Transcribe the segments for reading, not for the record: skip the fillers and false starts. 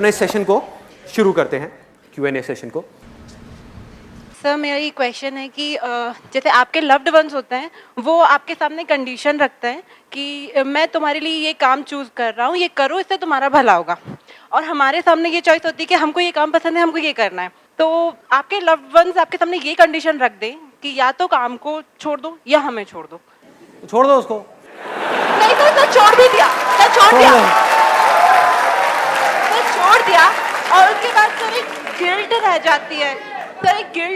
अपने सेशन को शुरू करते हैं, Q&A सेशन को। सर मेरा ये क्वेश्चन है कि जैसे आपके लव्ड वंस होते हैं, वो आपके सामने कंडीशन रखते हैं कि मैं तुम्हारे लिए ये काम चूज कर रहा हूँ, ये करो, इससे तुम्हारा भला होगा, और हमारे सामने ये चॉइस होती है कि हमको ये काम पसंद है, हमको ये करना है। तो आपके लव्ड वंस आपके सामने ये कंडीशन रख दें कि या तो काम को छोड़ दो या हमें छोड़ दो। छोड़ दो उसको। नहीं तो छोड़ भी दिया, तो छोड़ दिया और उसके बाद सर एक गिल्ट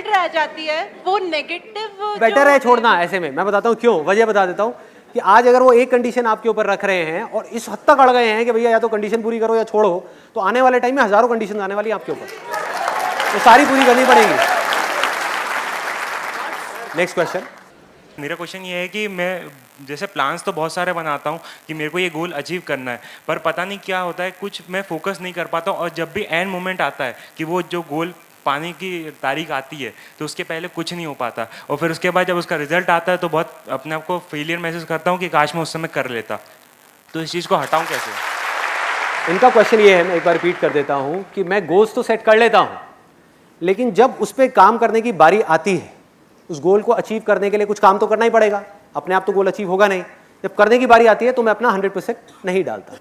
रह जाती है, वो नेगेटिव। बेटर है छोड़ना। ऐसे में मैं बताता हूँ क्यों, वजह बता देता हूँ कि आज अगर वो एक कंडीशन आपके ऊपर रख रहे हैं और इस हद तक अड़ गए हैं कि भैया या तो कंडीशन पूरी करो या छोड़ो, तो आने वाले टाइम में हजारों कंडीशन आने वाली है आपके ऊपर, तो सारी पूरी करनी पड़ेगी। Next question. मेरा क्वेश्चन ये है कि मैं जैसे प्लान्स तो बहुत सारे बनाता हूँ कि मेरे को ये गोल अचीव करना है, पर पता नहीं क्या होता है, कुछ मैं फोकस नहीं कर पाता हूँ, और जब भी एंड मोमेंट आता है कि वो जो गोल पाने की तारीख आती है तो उसके पहले कुछ नहीं हो पाता, और फिर उसके बाद जब उसका रिजल्ट आता है तो बहुत अपने आप को फेलियर महसूस करता हूँ कि काश मैं उस समय कर लेता। तो इस चीज़ को हटाऊँ कैसे? इनका क्वेश्चन ये है, मैं एक बार रिपीट कर देता हूँ कि मैं गोल्स तो सेट कर लेता हूँ, लेकिन जब उस पर काम करने की बारी आती है, उस गोल को अचीव करने के लिए कुछ काम तो करना ही पड़ेगा, अपने आप तो गोल अचीव होगा नहीं। जब करने की बारी आती है तो मैं अपना 100% नहीं डालता,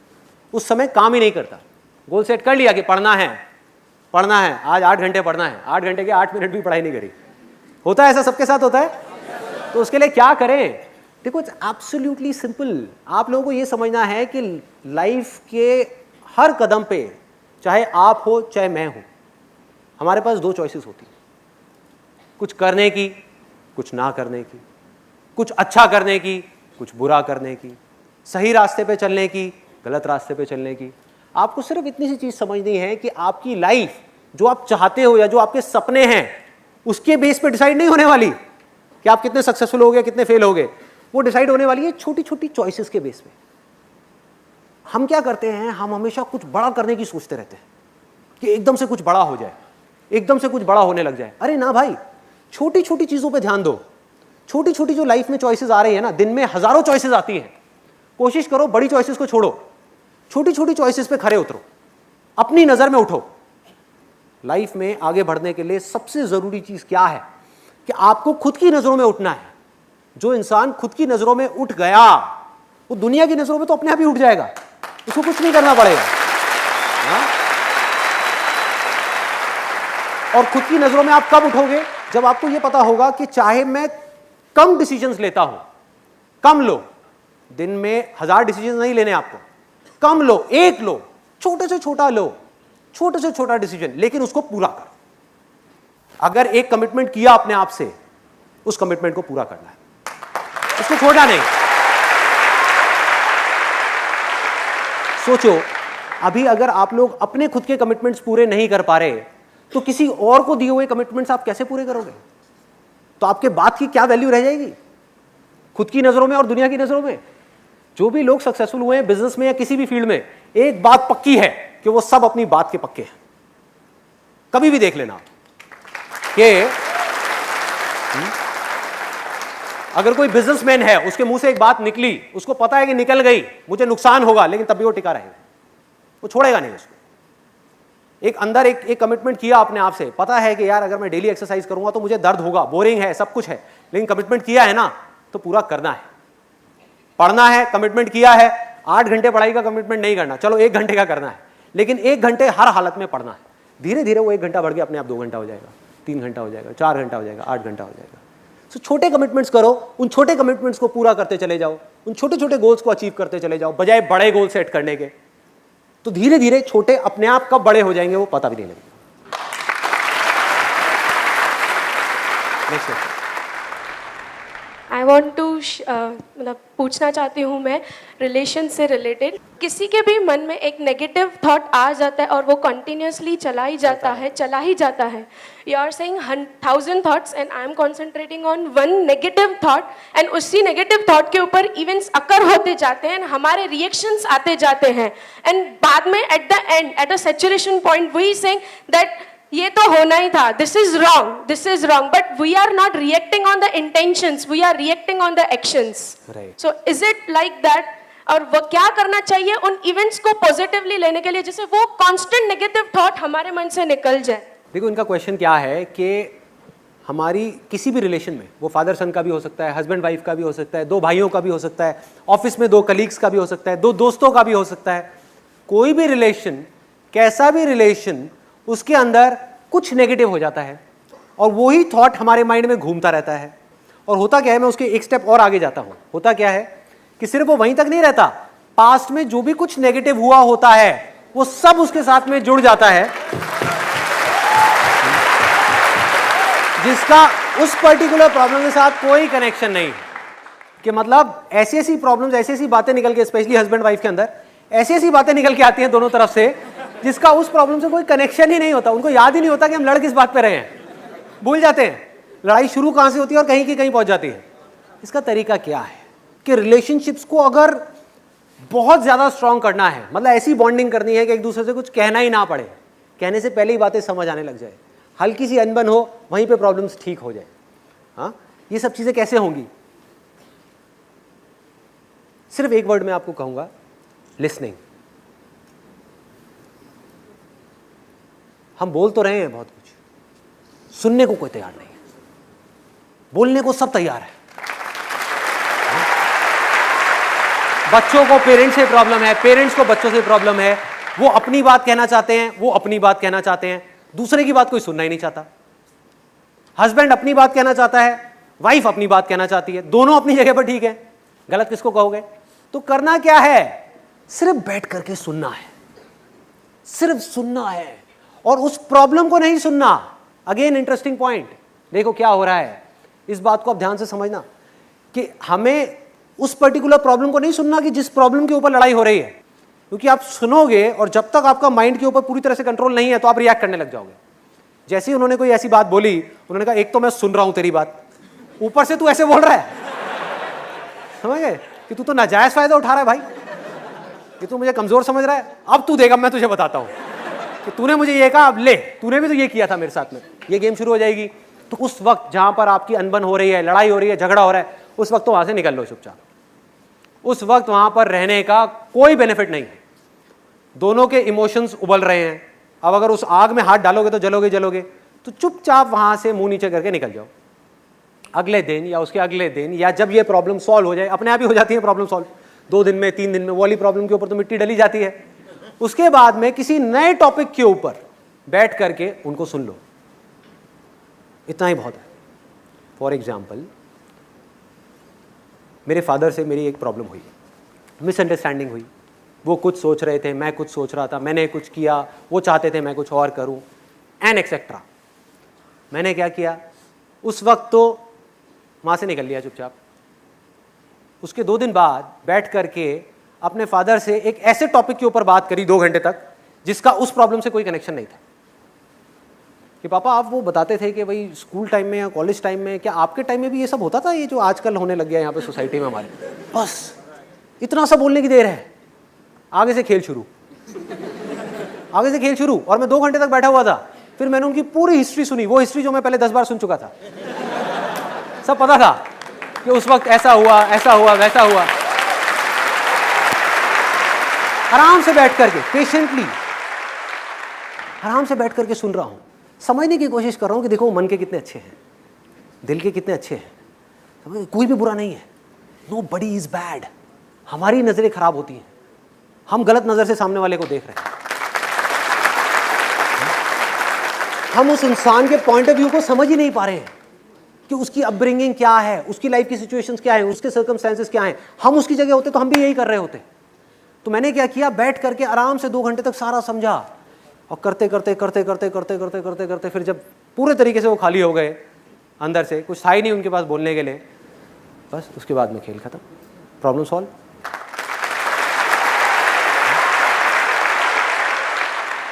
उस समय काम ही नहीं करता। गोल सेट कर लिया कि पढ़ना है, आज 8 घंटे पढ़ना है, 8 घंटे के 8 मिनट भी पढ़ाई नहीं करी। होता है ऐसा, सबके साथ होता है। तो उसके लिए क्या करें? देखो, इट्स एब्सोल्युटली सिंपल। आप लोगों को ये समझना है कि लाइफ के हर कदम पे, चाहे आप हो चाहे मैं हूं, हमारे पास 2 चॉइसेस होती हैं, कुछ करने की, कुछ ना करने की, कुछ अच्छा करने की, कुछ बुरा करने की, सही रास्ते पे चलने की, गलत रास्ते पे चलने की। आपको सिर्फ इतनी सी चीज समझनी है कि आपकी लाइफ जो आप चाहते हो या जो आपके सपने हैं, उसके बेस पे डिसाइड नहीं होने वाली कि आप कितने सक्सेसफुल होगे, कितने फेल होगे। वो डिसाइड होने वाली है छोटी छोटी चॉइसेस के बेस पे। हम क्या करते हैं, हम हमेशा कुछ बड़ा करने की सोचते रहते हैं कि एकदम से कुछ बड़ा हो जाए, एकदम से कुछ बड़ा होने लग जाए। अरे ना भाई, छोटी छोटी चीजों पे ध्यान दो। छोटी छोटी जो लाइफ में चॉइसेस आ रही है ना, दिन में हजारों चॉइसेस आती हैं, कोशिश करो बड़ी चॉइसेस को छोड़ो, छोटी छोटी चॉइसेस पे खरे उतरो, अपनी नजर में उठो। लाइफ में आगे बढ़ने के लिए सबसे जरूरी चीज क्या है कि आपको खुद की नजरों में उठना है। जो इंसान खुद की नजरों में उठ गया, वो दुनिया की नजरों में तो अपने आप ही उठ जाएगा, उसको कुछ नहीं करना पड़ेगा। और खुद की नजरों में आप कब उठोगे? जब आपको यह पता होगा कि चाहे मैं कम डिसीजंस लेता हूं, कम लो, दिन में 1000 डिसीजन नहीं लेने आपको, कम लो, एक लो, छोटे से छोटा लो, छोटे से छोटा डिसीजन, लेकिन उसको पूरा करो। अगर एक कमिटमेंट किया अपने आप से, उस कमिटमेंट को पूरा करना है, उसको छोड़ना नहीं। सोचो, अभी अगर आप लोग अपने खुद के कमिटमेंट्स पूरे नहीं कर पा रहे, तो किसी और को दिए हुए कमिटमेंट्स आप कैसे पूरे करोगे? तो आपके बात की क्या वैल्यू रह जाएगी खुद की नजरों में और दुनिया की नजरों में? जो भी लोग सक्सेसफुल हुए हैं बिजनेस में या किसी भी फील्ड में, एक बात पक्की है कि वो सब अपनी बात के पक्के हैं। कभी भी देख लेना कि अगर कोई बिजनेसमैन है, उसके मुंह से एक बात निकली, उसको पता है कि निकल गई, मुझे नुकसान होगा, लेकिन तब भी वो टिका रहेगा, वो छोड़ेगा नहीं उसको। एक अंदर एक कमिटमेंट किया अपने आप से, पता है कि यार अगर मैं डेली एक्सरसाइज करूंगा तो मुझे दर्द होगा, बोरिंग है, सब कुछ है, लेकिन कमिटमेंट किया है ना, तो पूरा करना है। पढ़ना है, कमिटमेंट किया है, 8 घंटे पढ़ाई का कमिटमेंट नहीं करना, चलो 1 घंटे का करना है, लेकिन 1 घंटे हर हालत में पढ़ना है। धीरे धीरे वो 1 घंटा बढ़ के अपने आप 2 घंटा हो जाएगा, 3 घंटा हो जाएगा, 4 घंटा हो जाएगा, 8 घंटा हो जाएगा। तो छोटे कमिटमेंट्स करो, उन छोटे कमिटमेंट्स को पूरा करते चले जाओ, उन छोटे छोटे गोल्स को अचीव करते चले जाओ, बजाय बड़े गोल सेट करने के। तो धीरे धीरे छोटे अपने आप कब बड़े हो जाएंगे वो पता भी नहीं लगेगा। Next question. I want to मतलब पूछना चाहती हूँ मैं, रिलेशन से रिलेटेड, किसी के भी मन में एक नेगेटिव थॉट आ जाता है और वो कंटिन्यूसली चला ही जाता है। You are saying 1000 thoughts and I am concentrating on 1 negative thought, and उसी नेगेटिव थॉट के ऊपर इवेंट्स अकर होते जाते हैं, हमारे रिएक्शंस आते जाते हैं, एंड बाद में at the end at a saturation point we saying that ये तो होना ही था, this is wrong, but we are not reacting on the intentions, we are reacting on the actions. Right. So is it like that? और वो क्या करना चाहिए उन इवेंट्स को पॉजिटिवली लेने के लिए, जिससे वो कांस्टेंट नेगेटिव थॉट हमारे मन से निकल जाए। देखो इनका क्वेश्चन क्या है कि हमारी किसी भी रिलेशन में, वो फादर सन का भी हो सकता है, हस्बैंड वाइफ का भी हो सकता है, दो भाइयों का भी हो सकता है, ऑफिस में दो कलीग्स का भी हो सकता है, दो दोस्तों का भी हो सकता है, कोई भी रिलेशन, कैसा भी रिलेशन, उसके अंदर कुछ नेगेटिव हो जाता है और वही थॉट हमारे माइंड में घूमता रहता है। और होता क्या है, मैं उसके एक स्टेप और आगे जाता हूं, होता क्या है कि सिर्फ वो वहीं तक नहीं रहता, पास्ट में जो भी कुछ नेगेटिव हुआ होता है वो सब उसके साथ में जुड़ जाता है, जिसका उस पर्टिकुलर प्रॉब्लम के साथ कोई कनेक्शन नहीं है। कि मतलब ऐसी ऐसी प्रॉब्लम्स, ऐसी ऐसी बातें निकल के, स्पेशली हस्बैंड वाइफ के अंदर ऐसी ऐसी बातें निकल के आती हैं दोनों तरफ से, जिसका उस प्रॉब्लम से कोई कनेक्शन ही नहीं होता। उनको याद ही नहीं होता कि हम लड़ किस बात पे रहे हैं, भूल जाते हैं लड़ाई शुरू कहां से होती है और कहीं की कहीं पहुंच जाती है। इसका तरीका क्या है कि रिलेशनशिप्स को अगर बहुत ज्यादा स्ट्रांग करना है, मतलब ऐसी बॉन्डिंग करनी है कि एक दूसरे से कुछ कहना ही ना पड़े, कहने से पहले ही बातें समझ आने लग जाए, हल्की सी अनबन हो वहीं पे प्रॉब्लम्स ठीक हो जाए। हाँ, ये सब चीजें कैसे होंगी? सिर्फ एक वर्ड में आपको कहूंगा, लिसनिंग। हम बोल तो रहे हैं बहुत कुछ, सुनने को कोई तैयार नहीं है, बोलने को सब तैयार है। बच्चों को पेरेंट्स से प्रॉब्लम है, पेरेंट्स को बच्चों से प्रॉब्लम है, वो अपनी बात कहना चाहते हैं, वो अपनी बात कहना चाहते हैं, दूसरे की बात कोई सुनना ही नहीं चाहता। हस्बैंड अपनी बात कहना चाहता है, वाइफ अपनी बात कहना चाहती है, दोनों अपनी जगह पर ठीक है, गलत किसको कहोगे? तो करना क्या है? सिर्फ बैठ करके सुनना है, सिर्फ सुनना है और उस प्रॉब्लम को नहीं सुनना। अगेन इंटरेस्टिंग पॉइंट, देखो क्या हो रहा है, इस बात को आप ध्यान से समझना कि हमें उस पर्टिकुलर प्रॉब्लम को नहीं सुनना कि जिस प्रॉब्लम के ऊपर लड़ाई हो रही है, क्योंकि आप सुनोगे और जब तक आपका माइंड के ऊपर पूरी तरह से कंट्रोल नहीं है तो आप रिएक्ट करने लग जाओगे। जैसे ही उन्होंने कोई ऐसी बात बोली, उन्होंने कहा एक तो मैं सुन रहा हूं तेरी बात, ऊपर से तू ऐसे बोल रहा है, समझ गए कि तू तो नाजायज फायदा उठा रहा है भाई, कि तू मुझे कमजोर समझ रहा है। अब तू देगा, मैं तुझे बताता हूं कि तूने मुझे ये कहा, अब ले, तूने भी तो ये किया था मेरे साथ में, ये गेम शुरू हो जाएगी। तो उस वक्त जहां पर आपकी अनबन हो रही है, लड़ाई हो रही है, झगड़ा हो रहा है, उस वक्त तो वहां से निकल लो चुपचाप। उस वक्त वहां पर रहने का कोई बेनिफिट नहीं है, दोनों के इमोशंस उबल रहे हैं। अब अगर उस आग में हाथ डालोगे तो जलोगे जलोगे, तो चुपचाप वहां से मुंह नीचे करके निकल जाओ। अगले दिन या उसके अगले दिन या जब ये प्रॉब्लम सॉल्व हो जाए, अपने आप ही हो जाती है प्रॉब्लम सॉल्व, 2 दिन में 3 दिन में, वो वाली प्रॉब्लम के ऊपर तो मिट्टी डली जाती है। उसके बाद में किसी नए टॉपिक के ऊपर बैठ करके उनको सुन लो, इतना ही बहुत है। फॉर एग्जाम्पल, मेरे फादर से मेरी एक प्रॉब्लम हुई, मिसअंडरस्टैंडिंग हुई, वो कुछ सोच रहे थे, मैं कुछ सोच रहा था, मैंने कुछ किया, वो चाहते थे मैं कुछ और करूं, एंड एक्सेट्रा। मैंने क्या किया, उस वक्त तो वहां से निकल लिया चुपचाप। उसके 2 दिन बाद बैठ करके अपने फादर से एक ऐसे टॉपिक के ऊपर बात करी 2 घंटे तक, जिसका उस प्रॉब्लम से कोई कनेक्शन नहीं था। कि पापा आप वो बताते थे कि भाई स्कूल टाइम में या कॉलेज टाइम में, क्या आपके टाइम में भी ये सब होता था, ये जो आजकल होने लग गया यहाँ पे सोसाइटी में हमारे? बस इतना सा बोलने की देर है, आगे से खेल शुरू, आगे से खेल शुरू। और मैं 2 घंटे तक बैठा हुआ था, फिर मैंने उनकी पूरी हिस्ट्री सुनी, वो हिस्ट्री जो मैं पहले 10 बार सुन चुका था। सब पता था कि उस वक्त ऐसा हुआ, ऐसा हुआ, वैसा हुआ। आराम से बैठ करके, पेशेंटली आराम से बैठ करके सुन रहा हूं, समझने की कोशिश कर रहा हूं कि देखो मन के कितने अच्छे हैं, दिल के कितने अच्छे हैं, कोई भी बुरा नहीं है, नो बडी इज बैड। हमारी नजरें खराब होती हैं, हम गलत नजर से सामने वाले को देख रहे हैं, हम उस इंसान के पॉइंट ऑफ व्यू को समझ ही नहीं पा रहे हैं कि उसकी अपब्रिंगिंग क्या है, उसकी लाइफ की सिचुएशंस क्या है, उसके सर्कमस्टेंसेस क्या हैं। हम उसकी जगह होते तो हम भी यही कर रहे होते। तो मैंने क्या किया, बैठ करके आराम से 2 घंटे तक सारा समझा, और करते करते करते करते करते करते करते करते फिर जब पूरे तरीके से वो खाली हो गए, अंदर से कुछ था ही नहीं उनके पास बोलने के लिए, बस उसके बाद में खेल खत्म, problem solve.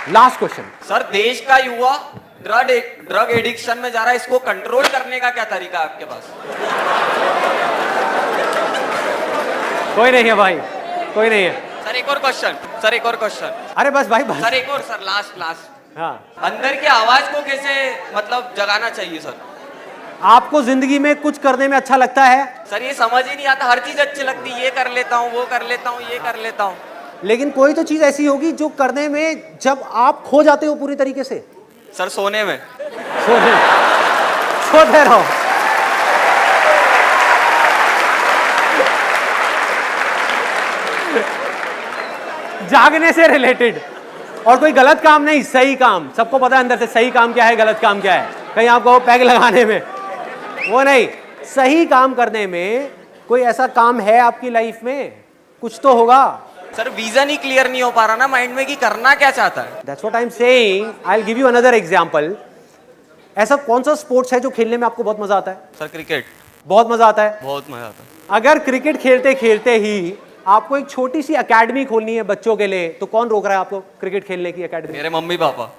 Last question sir, देश का युवा ड्रग एडिक्शन में जा रहा है, इसको कंट्रोल करने का क्या तरीका है आपके पास? कोई नहीं है भाई, कोई नहीं है। सर एक और क्वेश्चन, सर एक और क्वेश्चन। अरे बस भाई बस। सर एक और, सर लास्ट। हाँ, अंदर की आवाज को कैसे मतलब जगाना चाहिए सर? आपको जिंदगी में कुछ करने में अच्छा लगता है, सर ये समझ ही नहीं आता, हर चीज अच्छी लगती है, ये कर लेता हूँ, वो कर लेता हूँ, ये कर लेता हूँ। लेकिन कोई तो चीज ऐसी होगी जो करने में जब आप खो जाते हो पूरी तरीके से। सर सोने में। सोते रहो। जागने से रिलेटेड, और कोई गलत काम नहीं, सही काम। सबको पता है अंदर से सही काम क्या है, गलत काम क्या है। कहीं आपको पैग लगाने में वो नहीं, सही काम करने में कोई ऐसा काम है आपकी लाइफ में, कुछ तो होगा। सर विजन ही क्लियर नहीं हो पा रहा ना माइंड में कि करना क्या चाहता है। That's what I'm saying. I'll give you another example. ऐसा कौन सा स्पोर्ट्स है जो खेलने में आपको बहुत मजा आता है? Sir cricket. बहुत मजा आता है। बहुत मजा आता है। अगर क्रिकेट खेलते खेलते ही आपको एक छोटी सी एकेडमी खोलनी है बच्चों के लिए, तो कौन रोक रहा है आपको क्रिकेट खेलने की एकेडमी? मेरे मम्मी पापा।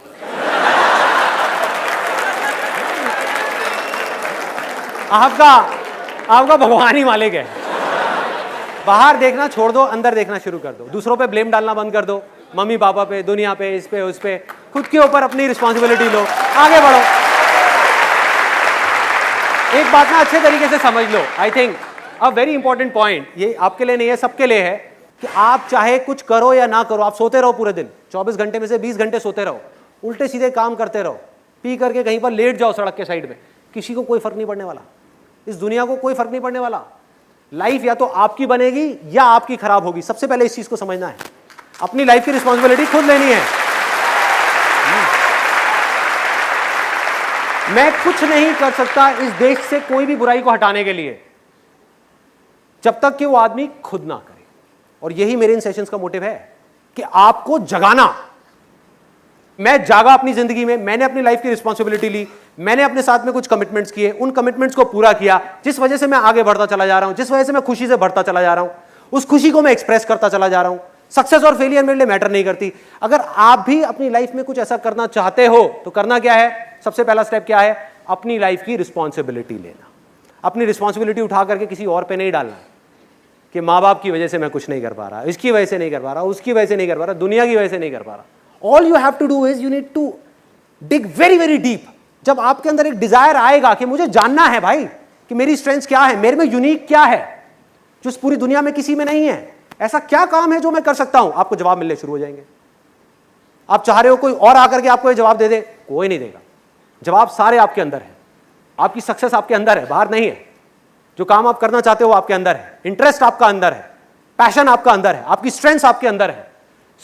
आपका भगवान ही मालिक है। बाहर देखना छोड़ दो, अंदर देखना शुरू कर दो। दूसरों पे ब्लेम डालना बंद कर दो, मम्मी पापा पे, दुनिया पे, इस पे उस पे। खुद के ऊपर अपनी रिस्पॉन्सिबिलिटी लो, आगे बढ़ो। एक बात ना अच्छे तरीके से समझ लो, I think a very important point, ये आपके लिए नहीं है, सबके लिए है, कि आप चाहे कुछ करो या ना करो, आप सोते रहो पूरे दिन, 24 घंटे में से 20 घंटे सोते रहो, उल्टे सीधे काम करते रहो, पी करके कहीं पर लेट जाओ सड़क के साइड में, किसी को कोई फर्क नहीं पड़ने वाला। इस दुनिया को कोई फर्क नहीं पड़ने वाला। लाइफ या तो आपकी बनेगी या आपकी खराब होगी। सबसे पहले इस चीज को समझना है, अपनी लाइफ की रिस्पॉन्सिबिलिटी खुद लेनी है। मैं कुछ नहीं कर सकता इस देश से कोई भी बुराई को हटाने के लिए, जब तक कि वो आदमी खुद ना करे। और यही मेरे इन सेशंस का मोटिव है कि आपको जगाना। मैं जागा अपनी जिंदगी में, मैंने अपनी लाइफ की रिस्पॉन्सिबिलिटी ली, मैंने अपने साथ में कुछ कमिटमेंट्स किए, उन कमिटमेंट्स को पूरा किया, जिस वजह से मैं आगे बढ़ता चला जा रहा हूं, जिस वजह से मैं खुशी से बढ़ता चला जा रहा हूं, उस खुशी को मैं एक्सप्रेस करता चला जा रहा हूं। सक्सेस और फेलियर मेरे लिए मैटर नहीं करती। अगर आप भी अपनी लाइफ में कुछ ऐसा करना चाहते हो तो करना क्या है? सबसे पहला स्टेप क्या है? अपनी लाइफ की रिस्पॉन्सिबिलिटी लेना। अपनी रिस्पॉन्सिबिलिटी उठा करके किसी और पे नहीं डालना कि माँ बाप की वजह से मैं कुछ नहीं कर पा रहा, इसकी वजह से नहीं कर पा रहा, उसकी वजह से नहीं कर पा रहा, दुनिया की वजह से नहीं कर पा रहा। All you have to do is you need to dig very very deep. जब आपके अंदर एक डिजायर आएगा कि मुझे जानना है भाई कि मेरी स्ट्रेंथ क्या है, मेरे में यूनिक क्या है जो इस पूरी दुनिया में किसी में नहीं है, ऐसा क्या काम है जो मैं कर सकता हूं, आपको जवाब मिलने शुरू हो जाएंगे। आप चाह रहे हो कोई और आकर के आपको ये जवाब दे दे, कोई नहीं देगा। जवाब सारे आपके अंदर है। आपकी सक्सेस आपके अंदर है, बाहर नहीं है। जो काम आप करना चाहते हो आपके अंदर है, इंटरेस्ट आपका अंदर है, पैशन आपका अंदर है, आपकी स्ट्रेंथ आपके अंदर है।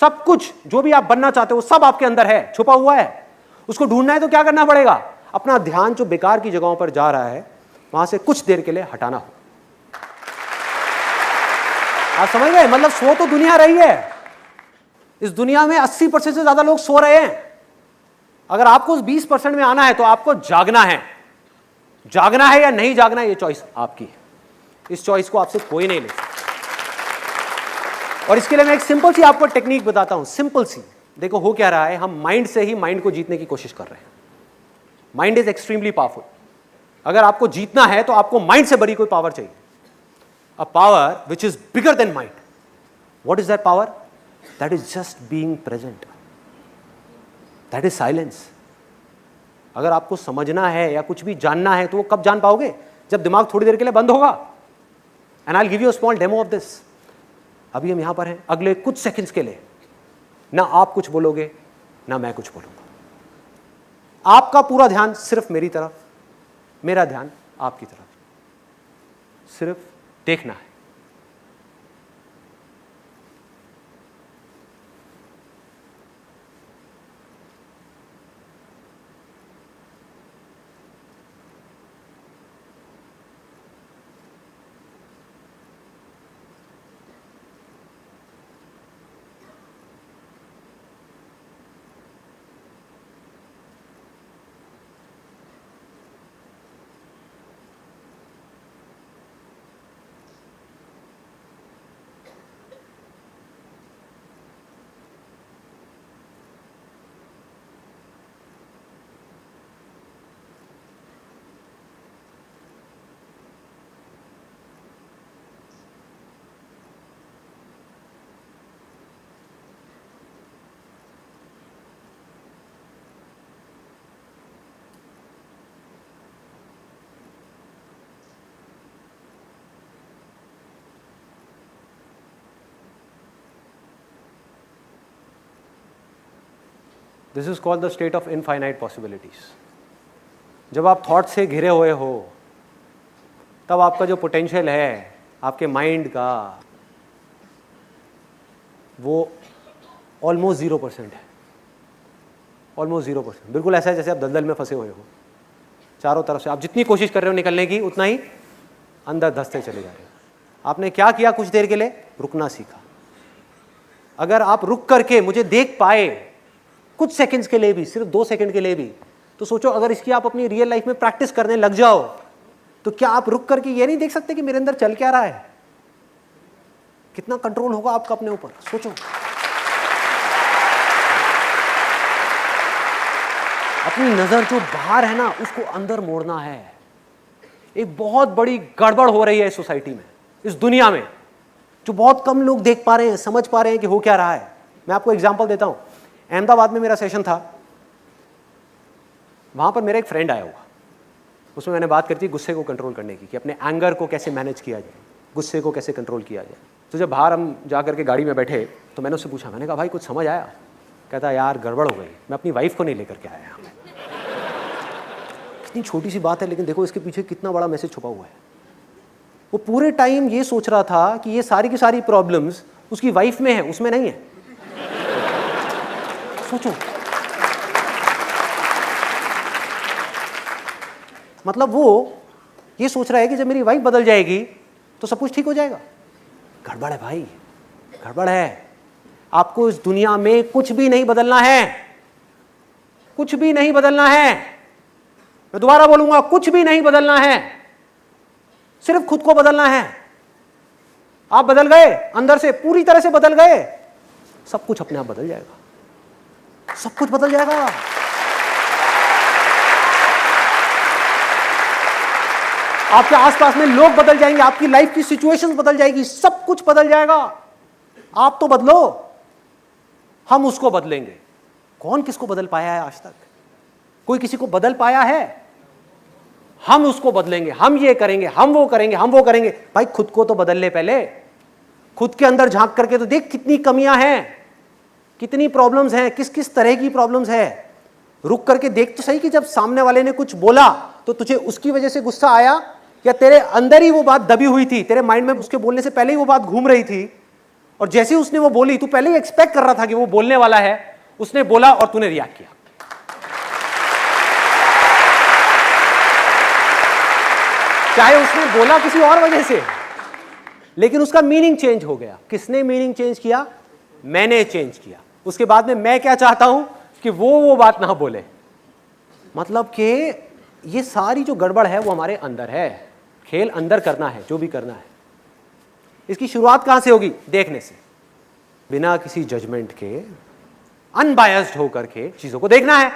सब कुछ जो भी आप बनना चाहते हो सब आपके अंदर है, छुपा हुआ है। उसको ढूंढना है तो क्या करना पड़ेगा? अपना ध्यान जो बेकार की जगहों पर जा रहा है वहां से कुछ देर के लिए हटाना हो। आप समझ गए? मतलब सो तो दुनिया रही है, इस दुनिया में 80% से ज्यादा लोग सो रहे हैं। अगर आपको उस 20% में आना है तो आपको जागना है। जागना है या नहीं जागना है ये चॉइस आपकी है। इस चॉइस को आपसे कोई नहीं ले सकता। और इसके लिए मैं एक सिंपल सी आपको टेक्निक बताता हूं, सिंपल सी। देखो हो क्या रहा है, हम माइंड से ही माइंड को जीतने की कोशिश कर रहे हैं। Mind is extremely powerful. अगर आपको जीतना है तो आपको माइंड से बड़ी कोई पावर चाहिए, a power which is bigger than mind. What is that power? That is just being present, that is silence. अगर आपको समझना है या कुछ भी जानना है तो वो कब जान पाओगे? जब दिमाग थोड़ी देर के लिए बंद होगा। And I will give you a small demo of this. अभी हम यहां पर हैं, अगले कुछ सेकंड्स के लिए ना आप कुछ बोलोगे ना मैं कुछ बोलूंगा। आपका पूरा ध्यान सिर्फ मेरी तरफ, मेरा ध्यान आपकी तरफ। सिर्फ देखना है। This is called the state of infinite possibilities. जब आप थॉट से घिरे हुए हो तब आपका जो पोटेंशियल है आपके माइंड का वो ऑलमोस्ट 0% है, ऑलमोस्ट 0%। बिल्कुल ऐसा है जैसे आप दलदल में फंसे हुए हो, चारों तरफ से आप जितनी कोशिश कर रहे हो निकलने की उतना ही अंदर धंसते चले जा रहे हो। आपने क्या किया? कुछ देर के लिए रुकना सीखा। अगर आप रुक करके मुझे देख पाए कुछ सेकंड्स के लिए भी, सिर्फ 2 सेकंड के लिए भी, तो सोचो अगर इसकी आप अपनी रियल लाइफ में प्रैक्टिस करने लग जाओ तो क्या आप रुक करके ये नहीं देख सकते कि मेरे अंदर चल क्या रहा है? कितना कंट्रोल होगा आपका अपने ऊपर, सोचो। अपनी नजर जो बाहर है ना उसको अंदर मोड़ना है। एक बहुत बड़ी गड़बड़ हो रही है इस सोसाइटी में, इस दुनिया में, जो बहुत कम लोग देख पा रहे हैं, समझ पा रहे हैं कि हो क्या रहा है। मैं आपको एग्जांपल देता हूं। अहमदाबाद में मेरा सेशन था, वहां पर मेरा एक फ्रेंड आया हुआ, उसमें मैंने बात करी थी गुस्से को कंट्रोल करने की, कि अपने एंगर को कैसे मैनेज किया जाए, गुस्से को कैसे कंट्रोल किया जाए। तो जब बाहर हम जा करके गाड़ी में बैठे तो मैंने उससे पूछा, मैंने कहा भाई कुछ समझ आया? कहता यार गड़बड़ हो गई, मैं अपनी वाइफ को नहीं लेकर के आया यहाँ पे। कितनी छोटी सी बात है लेकिन देखो इसके पीछे कितना बड़ा मैसेज छुपा हुआ है। वो पूरे टाइम ये सोच रहा था कि ये सारी की सारी प्रॉब्लम्स उसकी वाइफ में है, उसमें नहीं है। सोचो, मतलब वो ये सोच रहा है कि जब मेरी वाइफ बदल जाएगी तो सब कुछ ठीक हो जाएगा। गड़बड़ है भाई, गड़बड़ है। आपको इस दुनिया में कुछ भी नहीं बदलना है, कुछ भी नहीं बदलना है। मैं दोबारा बोलूंगा, कुछ भी नहीं बदलना है, सिर्फ खुद को बदलना है। आप बदल गए, अंदर से पूरी तरह से बदल गए, सब कुछ अपने आप बदल जाएगा, सब कुछ बदल जाएगा। आपके आसपास में लोग बदल जाएंगे, आपकी लाइफ की सिचुएशंस बदल जाएगी, सब कुछ बदल जाएगा। आप तो बदलो, हम उसको बदलेंगे। कौन किसको बदल पाया है आज तक? कोई किसी को बदल पाया है? हम उसको बदलेंगे, हम ये करेंगे, हम वो करेंगे, हम वो करेंगे। भाई खुद को तो बदल ले पहले, खुद के अंदर झांक करके तो देख कितनी कमियां हैं, कितनी प्रॉब्लम्स हैं, किस किस तरह की प्रॉब्लम्स है। रुक करके देख तो सही कि जब सामने वाले ने कुछ बोला तो तुझे उसकी वजह से गुस्सा आया, या तेरे अंदर ही वो बात दबी हुई थी, तेरे माइंड में उसके बोलने से पहले ही वो बात घूम रही थी, और जैसे ही उसने वो बोली तू पहले ही एक्सपेक्ट कर रहा था कि वो बोलने वाला है, उसने बोला और तूने रिएक्ट किया। चाहे उसने बोला किसी और वजह से, लेकिन उसका मीनिंग चेंज हो गया। किसने मीनिंग चेंज किया? मैंने चेंज किया। उसके बाद में मैं क्या चाहता हूं कि वो बात ना बोले। मतलब कि ये सारी जो गड़बड़ है वो हमारे अंदर है। खेल अंदर करना है, जो भी करना है। इसकी शुरुआत कहां से होगी? देखने से, बिना किसी जजमेंट के, अनबायस्ड होकर के चीजों को देखना है।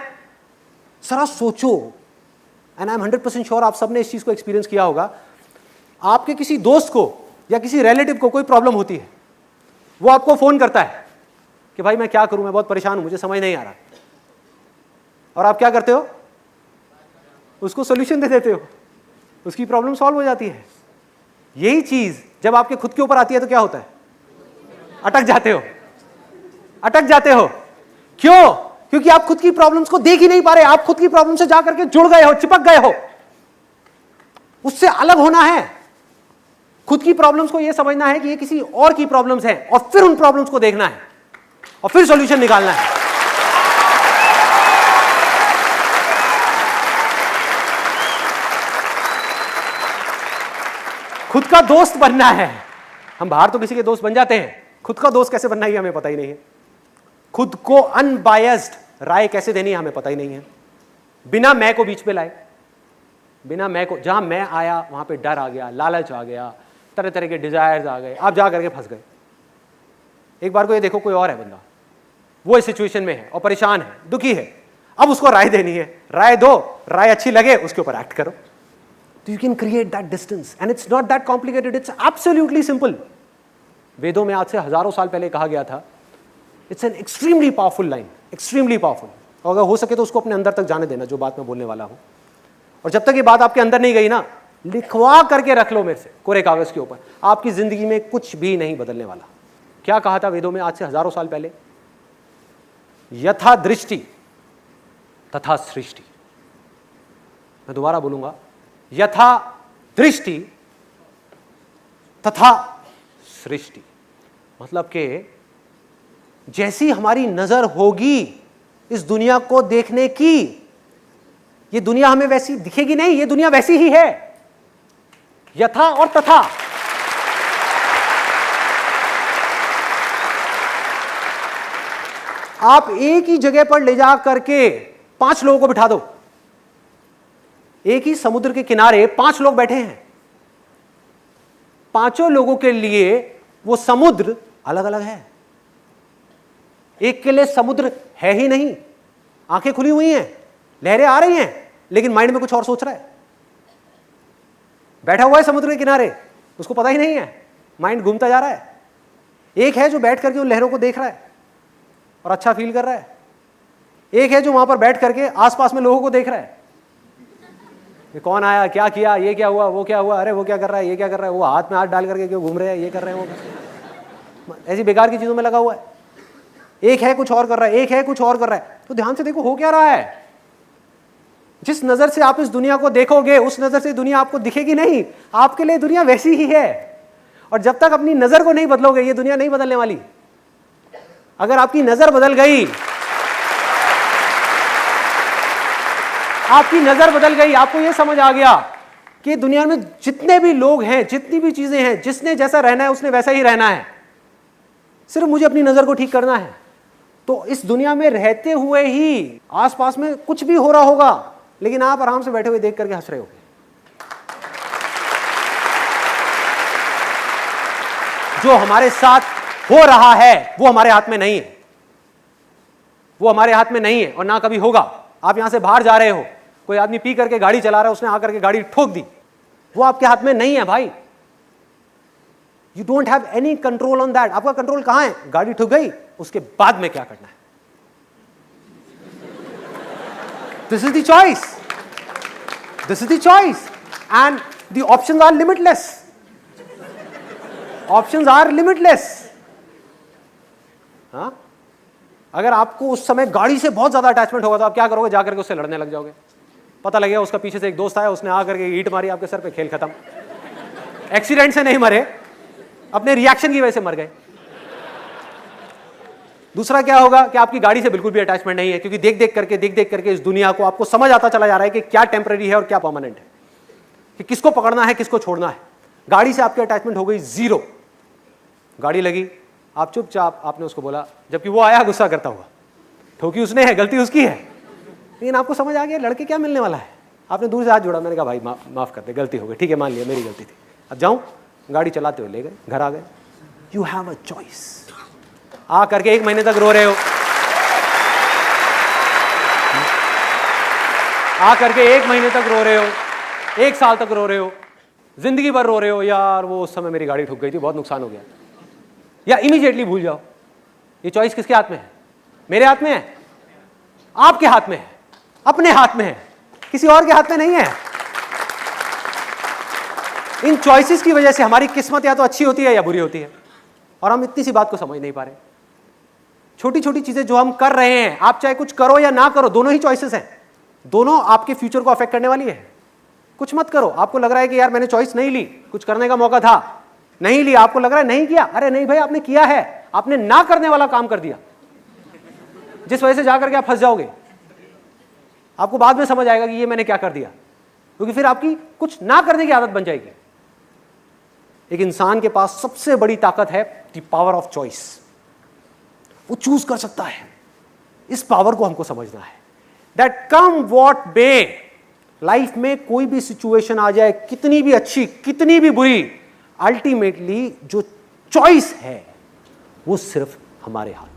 जरा सोचो, एंड आई एम 100% श्योर आप सबने इस चीज को एक्सपीरियंस किया होगा। आपके किसी दोस्त को या किसी रिलेटिव को कोई प्रॉब्लम होती है, वो आपको फोन करता है कि भाई मैं क्या करूं, मैं बहुत परेशान हूं, मुझे समझ नहीं आ रहा। और आप क्या करते हो? उसको सोल्यूशन दे देते हो, उसकी प्रॉब्लम सॉल्व हो जाती है। यही चीज जब आपके खुद के ऊपर आती है तो क्या होता है? अटक जाते हो, अटक जाते हो। क्यों? क्योंकि आप खुद की प्रॉब्लम्स को देख ही नहीं पा रहे। आप खुद की प्रॉब्लम से जाकर के जुड़ गए हो, चिपक गए हो। उससे अलग होना है। खुद की प्रॉब्लम्स को यह समझना है कि ये किसी और की प्रॉब्लम्स है, और फिर उन प्रॉब्लम्स को देखना है और फिर सॉल्यूशन निकालना है। खुद का दोस्त बनना है। हम बाहर तो किसी के दोस्त बन जाते हैं, खुद का दोस्त कैसे बनना है हमें पता ही नहीं है। खुद को अनबायस्ड राय कैसे देनी है हमें पता ही नहीं है। बिना मैं को बीच में लाए, बिना मैं को, जहां मैं आया वहां पे डर आ गया, लालच आ गया, तरह तरह के डिजायर्स आ गए, आप जा करके फंस गए। एक बार को ये देखो, कोई और है बंदा, वो इस सिचुएशन में है और परेशान है, दुखी है। अब उसको राय देनी है, राय दो, राय अच्छी लगे उसके ऊपर एक्ट करो। तो you can create that distance and it's not that complicated, it's absolutely simple. वेदों में आज से हजारों साल पहले कहा गया था, it's an extremely powerful line, extremely powerful. और अगर हो सके तो उसको अपने अंदर तक जाने देना, जो बात मैं बोलने वाला हूं। और जब तक ये बात आपके अंदर नहीं गई ना, लिखवा करके रख लो मेरे से कोरे कागज के ऊपर, आपकी जिंदगी में कुछ भी नहीं बदलने वाला। क्या कहा था वेदों में आज से हजारों साल पहले? यथा दृष्टि तथा सृष्टि। मैं दोबारा बोलूंगा, यथा दृष्टि तथा सृष्टि। मतलब कि जैसी हमारी नजर होगी इस दुनिया को देखने की, ये दुनिया हमें वैसी दिखेगी नहीं, ये दुनिया वैसी ही है। यथा और तथा। आप एक ही जगह पर ले जा करके 5 लोगों को बिठा दो, एक ही समुद्र के किनारे 5 लोग बैठे हैं, 5 लोगों के लिए वो समुद्र अलग अलग है। एक के लिए समुद्र है ही नहीं, आंखें खुली हुई हैं, लहरें आ रही हैं, लेकिन माइंड में कुछ और सोच रहा है। बैठा हुआ है समुद्र के किनारे, उसको पता ही नहीं है, माइंड घूमता जा रहा है। एक है जो बैठ करके उन लहरों को देख रहा है और अच्छा फील कर रहा है। एक है जो वहां पर बैठ करके आसपास में लोगों को देख रहा है, ये कौन आया, क्या किया, ये क्या हुआ, वो क्या हुआ, अरे वो क्या कर रहा है, ये क्या कर रहा है, वो हाथ में हाथ डाल करके क्यों घूम रहे हैं, ये कर रहे हैं, वो ऐसी बेकार की चीजों में लगा हुआ है। एक है कुछ और कर रहा है, एक है कुछ और कर रहा है। तो ध्यान से देखो हो क्या रहा है। जिस नजर से आप इस दुनिया को देखोगे उस नजर से दुनिया आपको दिखेगी नहीं, आपके लिए दुनिया वैसी ही है। और जब तक अपनी नजर को नहीं बदलोगे ये दुनिया नहीं बदलने वाली। अगर आपकी नजर बदल गई, आपकी नजर बदल गई, आपको यह समझ आ गया कि दुनिया में जितने भी लोग हैं, जितनी भी चीजें हैं, जिसने जैसा रहना है उसने वैसा ही रहना है, सिर्फ मुझे अपनी नजर को ठीक करना है, तो इस दुनिया में रहते हुए ही आसपास में कुछ भी हो रहा होगा लेकिन आप आराम से बैठे हुए देख करके हंस रहे होगे। जो हमारे साथ हो रहा है वो हमारे हाथ में नहीं है, वो हमारे हाथ में नहीं है और ना कभी होगा। आप यहां से बाहर जा रहे हो, कोई आदमी पी करके गाड़ी चला रहा है, उसने आकर के गाड़ी ठोक दी, वो आपके हाथ में नहीं है भाई। You don't have any control on that. आपका कंट्रोल कहां है? गाड़ी ठुक गई, उसके बाद में क्या करना है। This is the choice, this is the choice and the options are limitless, options are limitless. हाँ, अगर आपको उस समय गाड़ी से बहुत ज्यादा अटैचमेंट होगा तो आप क्या करोगे? जाकर के उससे लड़ने लग जाओगे। पता लगेगा उसका पीछे से एक दोस्त आया, उसने आकर के ईंट मारी आपके सर पे, खेल खत्म। एक्सीडेंट से नहीं मरे, अपने रिएक्शन की वजह से मर गए। दूसरा क्या होगा कि आपकी गाड़ी से बिल्कुल भी अटैचमेंट नहीं है, क्योंकि देख देख करके इस दुनिया को आपको समझ आता चला जा रहा है कि क्या टेम्पररी है और क्या परमानेंट है, कि किसको पकड़ना है किसको छोड़ना है। गाड़ी से आपकी अटैचमेंट हो गई जीरो। गाड़ी लगी, आप चुपचाप, आपने उसको बोला, जबकि वो आया गुस्सा करता हुआ, ठोकी उसने है, गलती उसकी है, लेकिन आपको समझ आ गया लड़के क्या मिलने वाला है। आपने दूर से हाथ जोड़ा, मैंने कहा भाई माफ कर दे, गलती हो गई, ठीक है मान लिया मेरी गलती थी, अब जाऊं। गाड़ी चलाते हुए ले गए, घर आ गए। You have a choice. आ करके 1 महीने तक रो रहे हो, आ करके 1 महीने तक रो रहे हो, 1 साल तक रो रहे हो, जिंदगी भर रो रहे हो, यार वो उस समय मेरी गाड़ी ठुक गई थी, बहुत नुकसान हो गया, या इमीडिएटली भूल जाओ। ये चॉइस किसके हाथ में है? मेरे हाथ में है, आपके हाथ में है, अपने हाथ में है, किसी और के हाथ में नहीं है। इन चॉइसेस की वजह से हमारी किस्मत या तो अच्छी होती है या बुरी होती है, और हम इतनी सी बात को समझ नहीं पा रहे। छोटी छोटी चीजें जो हम कर रहे हैं, आप चाहे कुछ करो या ना करो, दोनों ही चॉइसेस हैं, दोनों आपके फ्यूचर को अफेक्ट करने वाली है। कुछ मत करो, आपको लग रहा है कि यार मैंने चॉइस नहीं ली, कुछ करने का मौका था, नहीं लिया, आपको लग रहा है नहीं किया, अरे नहीं भाई आपने किया है, आपने ना करने वाला काम कर दिया, जिस वजह से जाकर के आप फंस जाओगे। आपको बाद में समझ आएगा कि ये मैंने क्या कर दिया, क्योंकि फिर आपकी कुछ ना करने की आदत बन जाएगी। एक इंसान के पास सबसे बड़ी ताकत है द पावर ऑफ चॉइस। वो चूज कर सकता है, इस पावर को हमको समझना है। That come what may, life में कोई भी सिचुएशन आ जाए, कितनी भी अच्छी कितनी भी बुरी, अल्टीमेटली जो चॉइस है वो सिर्फ हमारे हाथ।